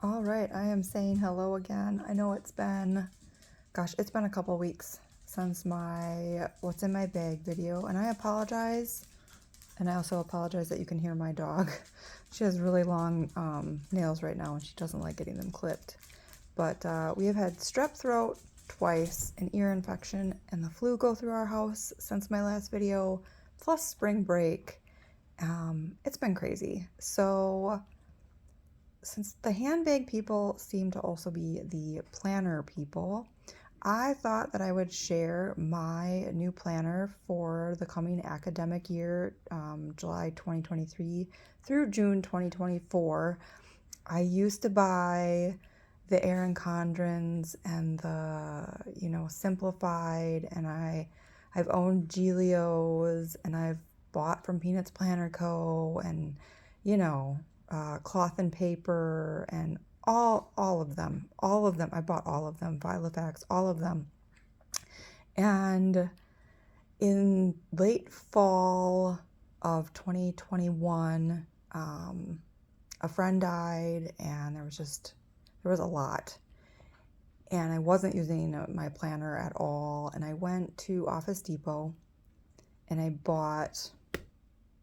All right, I am saying hello again. I know it's been a couple weeks since my what's in my bag video, and I apologize. And I also apologize that you can hear my dog. She has really long nails right now, and she doesn't like getting them clipped. But we have had strep throat twice, an ear infection, and the flu go through our house since my last video, plus spring break. It's been crazy. So since the handbag people seem to also be the planner people, I thought that I would share my new planner for the coming academic year, July 2023 through June 2024. I used to buy the Erin Condrens and the, Simplified, and I've owned Giglio's, and I've bought from Peanuts Planner Co. and, Cloth and Paper, and all of them. I bought all of them, Filofax, all of them. And in late fall of 2021, a friend died, and there was a lot. And I wasn't using my planner at all. And I went to Office Depot and I bought,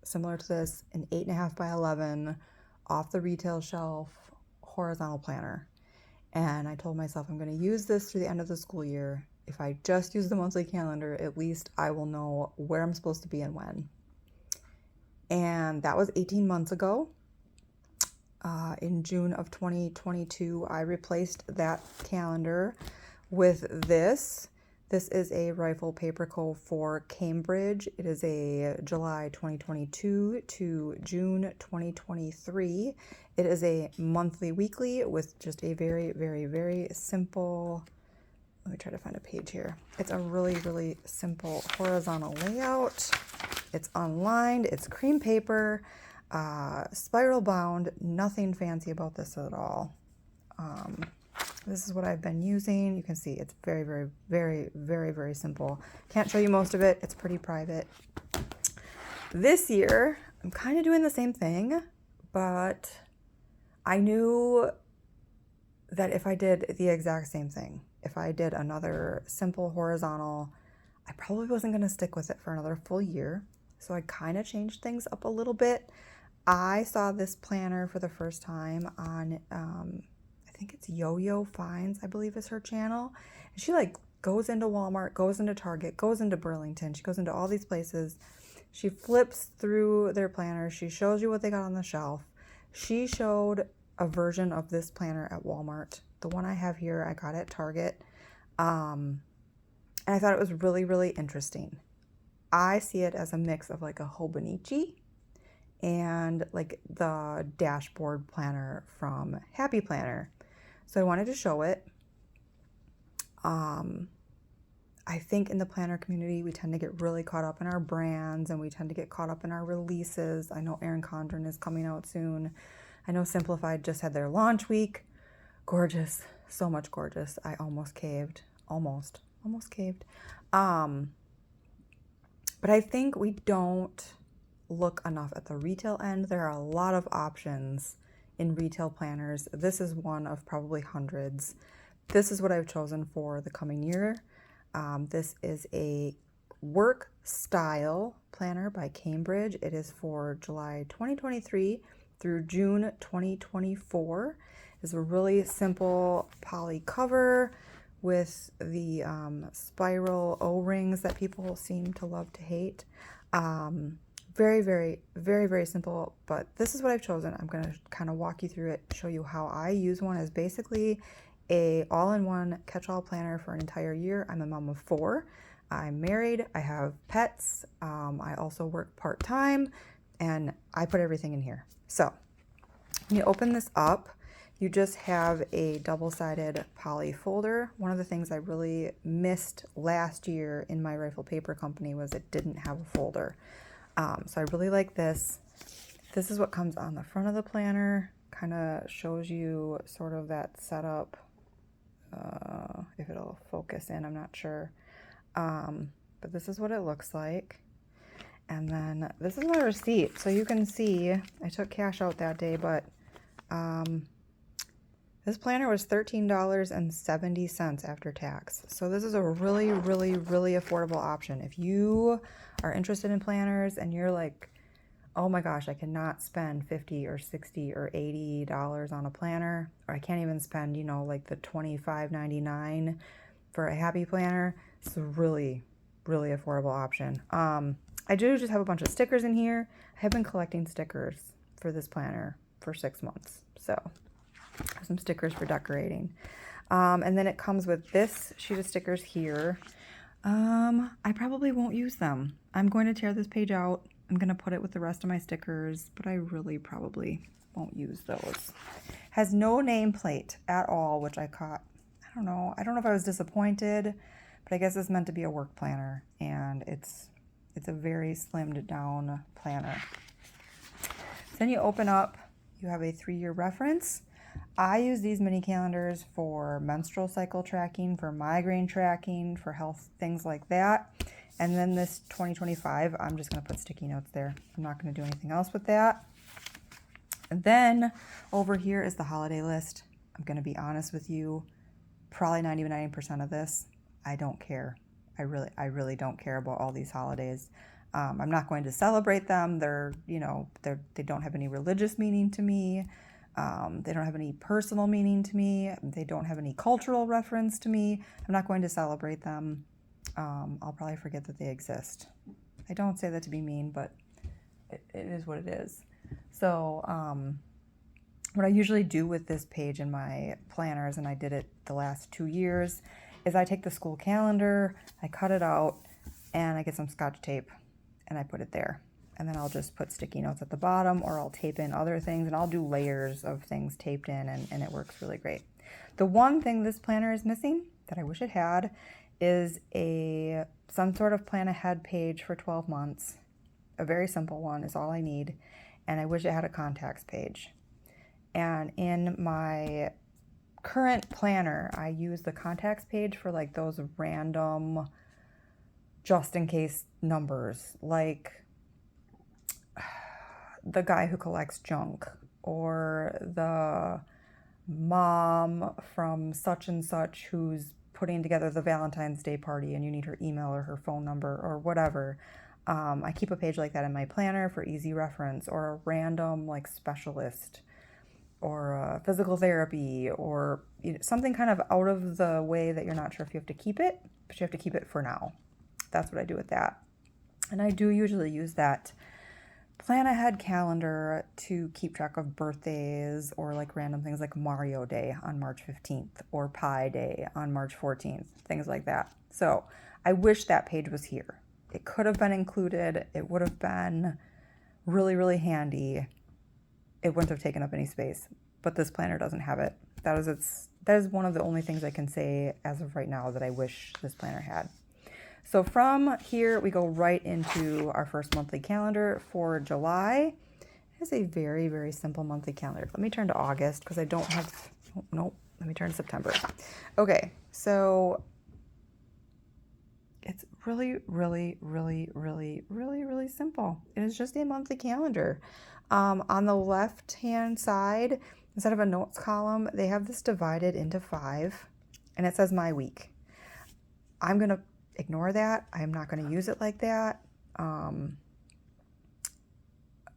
similar to this, an 8.5 by 11 off the retail shelf horizontal planner. And I told myself I'm going to use this through the end of the school year. If I just use the monthly calendar, at least I will know where I'm supposed to be and when. And that was 18 months ago. In June of 2022, I replaced that calendar with this. This is a Rifle Paper Co. for Cambridge. It is a July 2022 to June 2023. It is a monthly weekly with just a very, very, very simple, let me try to find a page here. It's a really, really simple horizontal layout. It's unlined, it's cream paper, spiral bound, nothing fancy about this at all. This is what I've been using. You can see it's very, very, very, very, very simple. Can't show you most of it. It's pretty private. This year, I'm kind of doing the same thing, but I knew that if I did the exact same thing, if I did another simple horizontal, I probably wasn't going to stick with it for another full year. So I kind of changed things up a little bit. I saw this planner for the first time on, I think it's YoYo Finds, I believe is her channel. And she goes into Walmart, goes into Target, goes into Burlington. She goes into all these places. She flips through their planners. She shows you what they got on the shelf. She showed a version of this planner at Walmart. The one I have here, I got at Target. And I thought it was really, really interesting. I see it as a mix of like a Hobonichi and like the dashboard planner from Happy Planner. So I wanted to show it. I think in the planner community, we tend to get really caught up in our brands, and we tend to get caught up in our releases. I know Erin Condren is coming out soon. I know Simplified just had their launch week. Gorgeous, so much gorgeous. I almost caved, almost caved. But I think we don't look enough at the retail end. There are a lot of options in retail planners. This is one of probably hundreds. This is what I've chosen for the coming year. This is a WorkStyle Planner by Cambridge. It is for July 2023 through June 2024. It's a really simple poly cover with the spiral O-rings that people seem to love to hate. Very, very, very, very simple, but this is what I've chosen. I'm going to kind of walk you through it, show you how I use one as basically a all-in-one catch-all planner for an entire year. I'm a mom of 4. I'm married. I have pets. I also work part-time, and I put everything in here. So when you open this up, you just have a double-sided poly folder. One of the things I really missed last year in my Rifle Paper company was it didn't have a folder. So I really like this. This is what comes on the front of the planner. Kind of shows you sort of that setup. If it'll focus in, I'm not sure. But this is what it looks like. And then this is my receipt. So you can see I took cash out that day, but This planner was $13.70 after tax. So this is a really, really, really affordable option. If you are interested in planners and you're like, oh my gosh, I cannot spend $50 or $60 or $80 on a planner, or I can't even spend, you know, like the $25.99 for a happy planner, it's a really, really affordable option. I do just have a bunch of stickers in here. I have been collecting stickers for this planner for 6 months. So some stickers for decorating. And then it comes with this sheet of stickers here. I probably won't use them. I'm going to tear this page out. I'm going to put it with the rest of my stickers, but I really probably won't use those. Has no nameplate at all, which I caught. I don't know if I was disappointed, but I guess it's meant to be a work planner, and it's a very slimmed down planner. So then you open up, you have a 3-year reference. I use these mini calendars for menstrual cycle tracking, for migraine tracking, for health, things like that. And then this 2025, I'm just going to put sticky notes there. I'm not going to do anything else with that. And then over here is the holiday list. I'm going to be honest with you, probably 99% of this, I don't care. I really don't care about all these holidays. I'm not going to celebrate them. They don't have any religious meaning to me. They don't have any personal meaning to me. They don't have any cultural reference to me. I'm not going to celebrate them. I'll probably forget that they exist. I don't say that to be mean, but it is what it is. So what I usually do with this page in my planners, and I did it the last 2 years, is I take the school calendar, I cut it out, and I get some Scotch tape, and I put it there. And then I'll just put sticky notes at the bottom, or I'll tape in other things, and I'll do layers of things taped in, and it works really great. The one thing this planner is missing that I wish it had is some sort of plan ahead page for 12 months. A very simple one is all I need, and I wish it had a contacts page. And in my current planner, I use the contacts page for like those random just in case numbers, like the guy who collects junk, or the mom from such and such who's putting together the Valentine's Day party and you need her email or her phone number or whatever. I keep a page like that in my planner for easy reference, or a random like specialist, or physical therapy, or something kind of out of the way that you're not sure if you have to keep it, but you have to keep it for now. That's what I do with that. And I do usually use that plan ahead calendar to keep track of birthdays, or like random things like Mario Day on March 15th or Pi Day on March 14th, things like that. So I wish that page was here. It could have been included. It would have been really, really handy. It wouldn't have taken up any space, but this planner doesn't have it. That is one of the only things I can say as of right now that I wish this planner had. So from here, we go right into our first monthly calendar for July. It is a very, very simple monthly calendar. Let me turn to August because I don't have, nope, let me turn to September. Okay, so it's really, really, really, really, really, really simple. It is just a monthly calendar. On the left-hand side, instead of a notes column, they have this divided into 5, and it says my week. I'm going to ignore that. I'm not going to use it like that.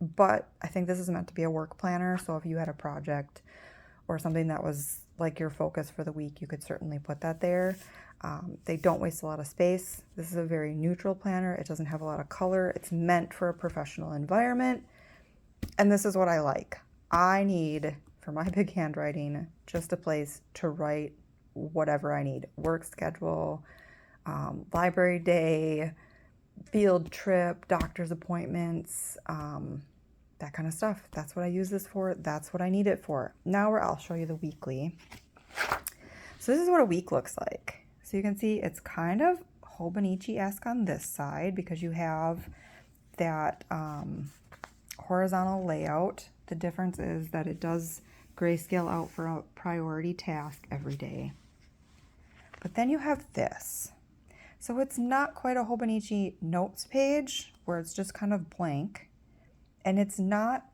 But I think this is meant to be a work planner. So if you had a project or something that was like your focus for the week, you could certainly put that there. They don't waste a lot of space. This is a very neutral planner. It doesn't have a lot of color. It's meant for a professional environment. And this is what I like. I need, for my big handwriting, just a place to write whatever I need. Work schedule, library day, field trip, doctor's appointments, that kind of stuff. That's what I use this for. That's what I need it for. Now I'll show you the weekly. So this is what a week looks like. So you can see it's kind of Hobonichi-esque on this side because you have that horizontal layout. The difference is that it does grayscale out for a priority task every day. But then you have this. So it's not quite a Hobonichi notes page where it's just kind of blank. And it's not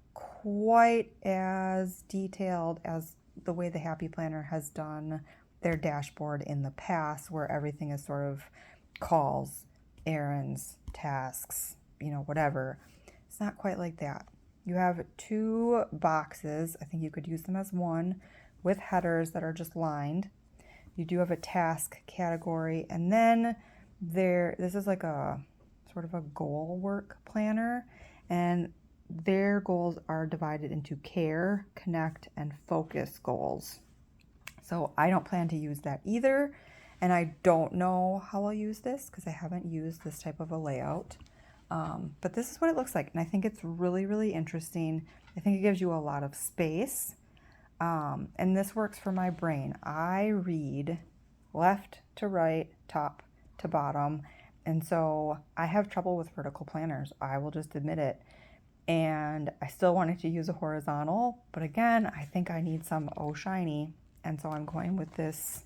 quite as detailed as the way the Happy Planner has done their dashboard in the past, where everything is sort of calls, errands, tasks, you know, whatever. It's not quite like that. You have 2 boxes. I think you could use them as one with headers that are just lined. You do have a task category, and then this is like a sort of a goal work planner, and their goals are divided into care, connect, and focus goals. So I don't plan to use that either, and I don't know how I'll use this because I haven't used this type of a layout. But this is what it looks like, and I think it's really, really interesting. I think it gives you a lot of space, and this works for my brain. I read left to right, top to bottom, and so I have trouble with vertical planners. I will just admit it. And I still wanted to use a horizontal, but again, I think I need some oh shiny, and so I'm going with this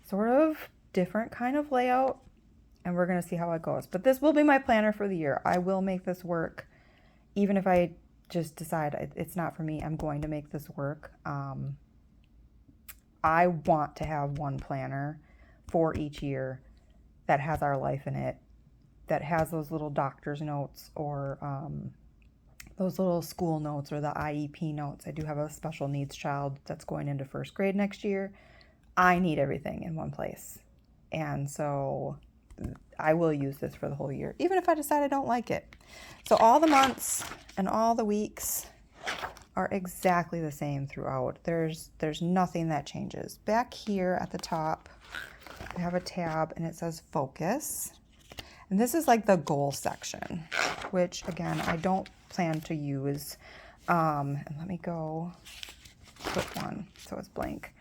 sort of different kind of layout, and we're going to see how it goes. But this will be my planner for the year. I will make this work. Even if I just decide it's not for me, I'm going to make this work. I want to have one planner for each year that has our life in it, that has those little doctor's notes or those little school notes or the IEP notes. I do have a special needs child that's going into 1st grade next year. I need everything in one place. And so I will use this for the whole year, even if I decide I don't like it. So all the months and all the weeks are exactly the same throughout. There's nothing that changes. Back here at the top, I have a tab and it says focus. And this is like the goal section, which again, I don't plan to use. And let me go put one so it's blank.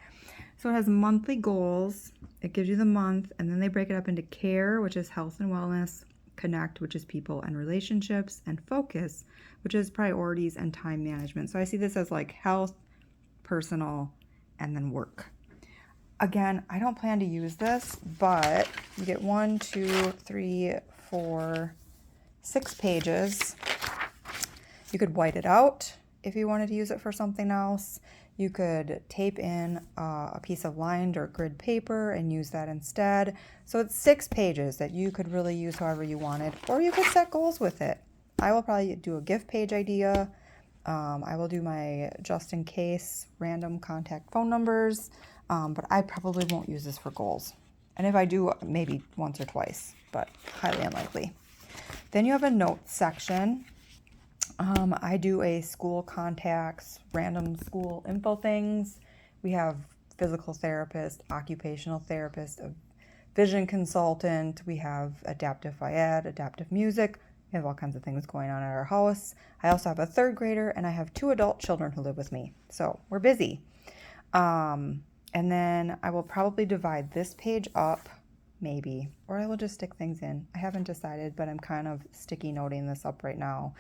So it has monthly goals. It gives you the month, and then they break it up into care, which is health and wellness, connect, which is people and relationships, and focus, which is priorities and time management. So I see this as like health, personal, and then work. Again, I don't plan to use this, but you get 1, 2, 3, 4, 6 pages. You could white it out if you wanted to use it for something else. You could tape in a piece of lined or grid paper and use that instead. So it's 6 pages that you could really use however you wanted, or you could set goals with it. I will probably do a gift page idea. I will do my just in case random contact phone numbers. But I probably won't use this for goals. And if I do, maybe once or twice, but highly unlikely. Then you have a notes section. I do a school contacts, random school info things. We have physical therapist, occupational therapist, a vision consultant. We have adaptive ed, adaptive music. We have all kinds of things going on at our house. I also have a 3rd grader, and I have 2 adult children who live with me. So we're busy. And then I will probably divide this page up, maybe, or I will just stick things in. I haven't decided, but I'm kind of sticky noting this up right now.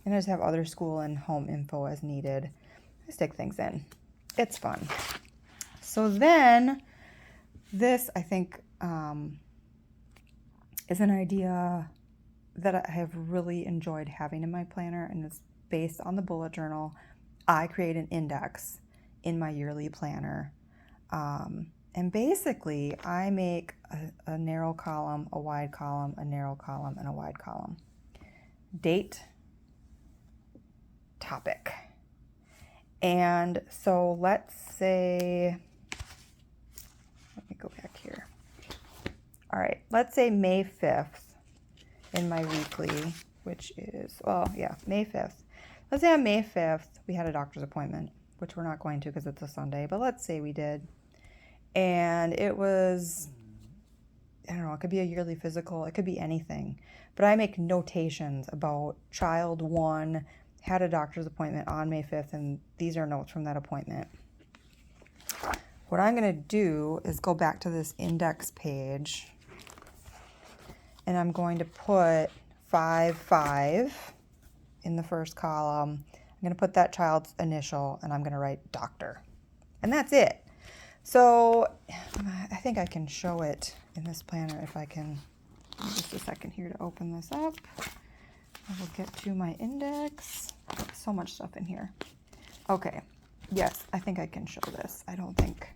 And I just have other school and home info as needed. I stick things in. It's fun. So then this, I think, is an idea that I have really enjoyed having in my planner, and it's based on the bullet journal. I create an index in my yearly planner. And basically, I make a narrow column, a wide column, a narrow column, and a wide column. Date, topic. And so let's say, let me go back here. All right, let's say May 5th in my weekly, which is, May 5th. Let's say on May 5th, we had a doctor's appointment, which we're not going to because it's a Sunday, but let's say we did. And it was, I don't know, it could be a yearly physical, it could be anything. But I make notations about child 1 had a doctor's appointment on May 5th, and these are notes from that appointment. What I'm going to do is go back to this index page, and I'm going to put 5-5 in the first column. I'm going to put that child's initial, and I'm going to write doctor. And that's it. So I think I can show it in this planner if I can. Just a second here to open this up. I will get to my index. So much stuff in here. Okay. Yes, I think I can show this. I don't think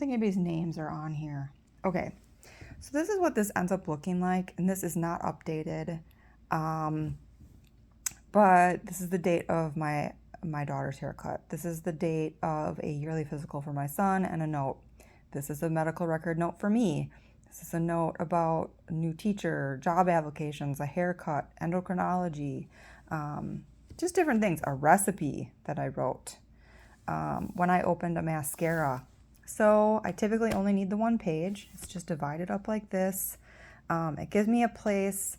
anybody's names are on here. Okay. So this is what this ends up looking like, and this is not updated. But this is the date of my daughter's haircut. This is the date of a yearly physical for my son and a note. This is a medical record note for me. This is a note about a new teacher, job applications, a haircut, endocrinology, just different things. A recipe that I wrote when I opened a mascara. So I typically only need the one page. It's just divided up like this. It gives me a place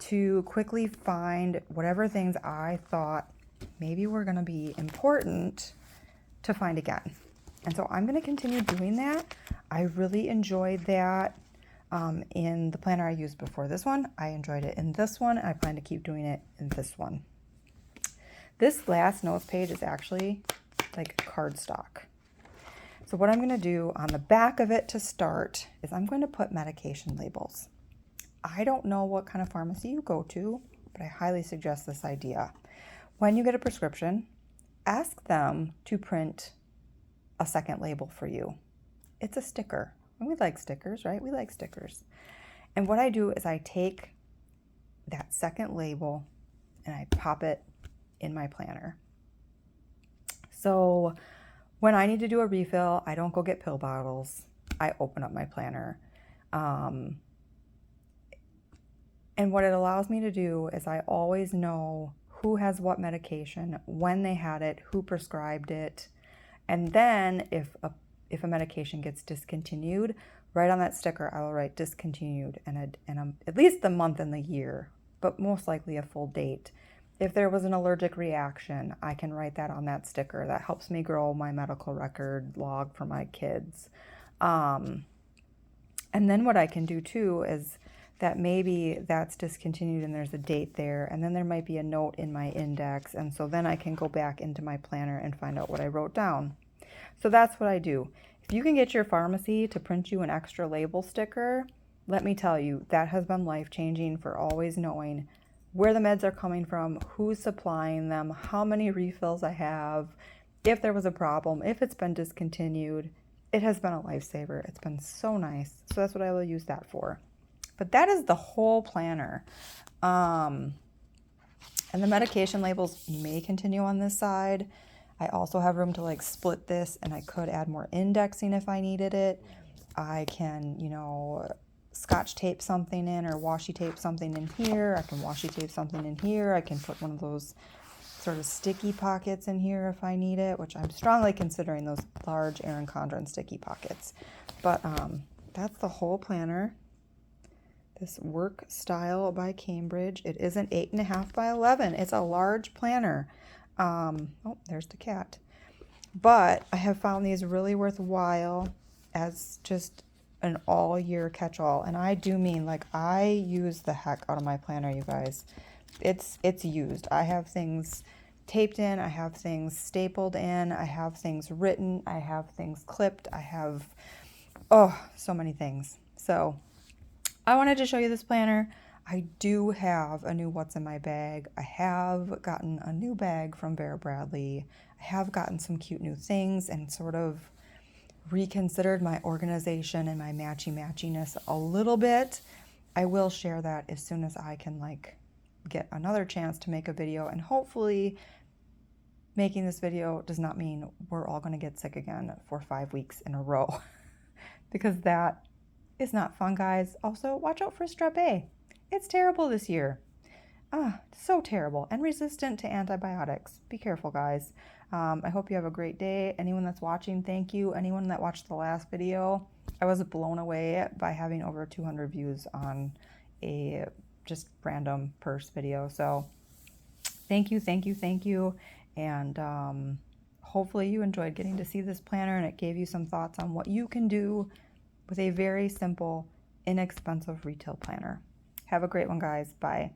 to quickly find whatever things I thought maybe were going to be important to find again. And so I'm going to continue doing that. I really enjoyed that in the planner I used before this one. I enjoyed it in this one, and I plan to keep doing it in this one. This last notes page is actually like cardstock. So what I'm going to do on the back of it to start is I'm going to put medication labels. I don't know what kind of pharmacy you go to, but I highly suggest this idea. When you get a prescription, ask them to print a second label for you. It's a sticker. And we like stickers, right? We like stickers. And what I do is I take that second label and I pop it in my planner. So when I need to do a refill, I don't go get pill bottles. I open up my planner. And what it allows me to do is I always know who has what medication, when they had it, who prescribed it. And then if a medication gets discontinued, right on that sticker, I will write discontinued and at least the month and the year, but most likely a full date. If there was an allergic reaction, I can write that on that sticker. That helps me grow my medical record log for my kids. And then what I can do too is that maybe that's discontinued and there's a date there, and then there might be a note in my index, and so then I can go back into my planner and find out what I wrote down. So that's what I do. If you can get your pharmacy to print you an extra label sticker, let me tell you, that has been life-changing for always knowing where the meds are coming from, who's supplying them, how many refills I have, if there was a problem, if it's been discontinued. It has been a lifesaver. It's been so nice. So that's what I will use that for. But that is the whole planner. And the medication labels may continue on this side. I also have room to like split this, and I could add more indexing if I needed it. I can, scotch tape something in or washi tape something in here. I can washi tape something in here. I can put one of those sort of sticky pockets in here if I need it, which I'm strongly considering those large Erin Condren sticky pockets. But that's the whole planner. This WorkStyle by Cambridge. It is an 8.5 by 11. It's a large planner. Oh, there's the cat. But I have found these really worthwhile as just an all-year catch-all. And I do mean, like, I use the heck out of my planner, you guys. It's used. I have things taped in. I have things stapled in. I have things written. I have things clipped. I have, so many things. So I wanted to show you this planner. I do have a new What's in My Bag. I have gotten a new bag from Vera Bradley. I have gotten some cute new things and sort of reconsidered my organization and my matchiness a little bit. I will share that as soon as I can get another chance to make a video, and hopefully making this video does not mean we're all going to get sick again for 5 weeks in a row because that is not fun, guys. Also, watch out for strep A. It's terrible this year. So terrible and resistant to antibiotics. Be careful, guys. I hope you have a great day. Anyone that's watching, thank you. Anyone that watched the last video, I was blown away by having over 200 views on a just random purse video. So thank you. And hopefully you enjoyed getting to see this planner, and it gave you some thoughts on what you can do with a very simple, inexpensive retail planner. Have a great one, guys. Bye.